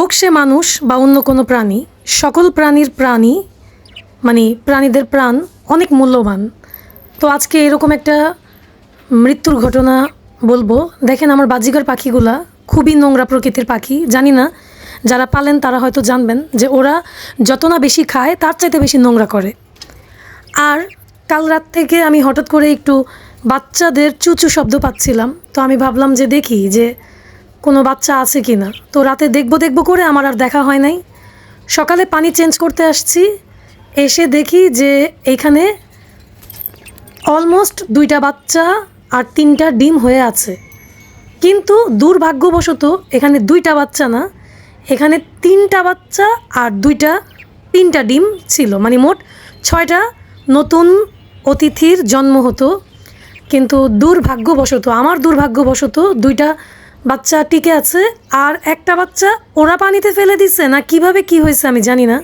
হোক সে মানুষ বা অন্য কোনো প্রাণী, সকল প্রাণী মানে প্রাণীদের প্রাণ অনেক মূল্যবান। তো আজকে এরকম একটা মৃত্যুর ঘটনা বলবো। দেখেন আমার বাজিগার পাখিগুলা খুবই নোংরা প্রকৃতির পাখি। জানি না যারা পালেন তারা হয়তো জানবেন যে ওরা যত না বেশি খায় তার চাইতে বেশি নোংরা করে। আর কাল রাত থেকে আমি হঠাৎ করে একটু বাচ্চাদের চুচু শব্দ পাচ্ছিলাম। তো আমি ভাবলাম যে দেখি যে কোনো বাচ্চা আছে কি না। তো রাতে দেখবো করে আমার আর দেখা হয় নাই। সকালে পানি চেঞ্জ করতে আসছি, এসে দেখি যে এইখানে অলমোস্ট 2টা বাচ্চা আর 3টা ডিম হয়ে আছে। কিন্তু দুর্ভাগ্যবশত এখানে 2টা বাচ্চা না, এখানে 3টা বাচ্চা আর 3টা ডিম ছিল। মানে মোট 6টা নতুন অতিথির জন্ম হতো। কিন্তু আমার দুর্ভাগ্যবশত 2টা বাচ্চা টিকে আছে, আর একটা বাচ্চা ওরা পানিতে ফেলে দিচ্ছে না কিভাবে কি হয়েছে আমি জানি না।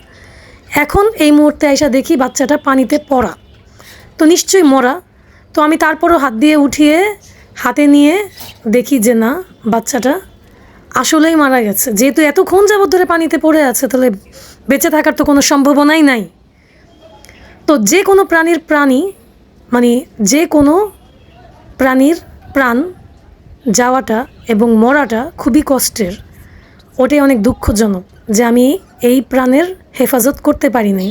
এখন এই মুহূর্তে আইসা দেখি বাচ্চাটা পানিতে পড়া, তো নিশ্চয়ই মরা। তো আমি তারপরও হাত দিয়ে উঠিয়ে হাতে নিয়ে দেখি যে না, বাচ্চাটা আসলেই মারা গেছে। যেহেতু এতক্ষণ যাবত ধরে পানিতে পড়ে আছে, তাহলে বেঁচে থাকার তো কোনো সম্ভাবনাই নাই। তো যে কোনো প্রাণীর প্রাণ যাওয়াটা এবং মরাটা খুবই কষ্টের। ওটাই অনেক দুঃখজনক যে আমি এই প্রাণের হেফাজত করতে পারি নাই,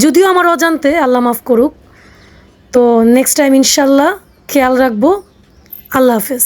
যদিও আমার অজান্তে, আল্লাহ মাফ করুক। তো নেক্সট টাইম ইনশাল্লাহ খেয়াল রাখবো। আল্লাহ হাফেজ।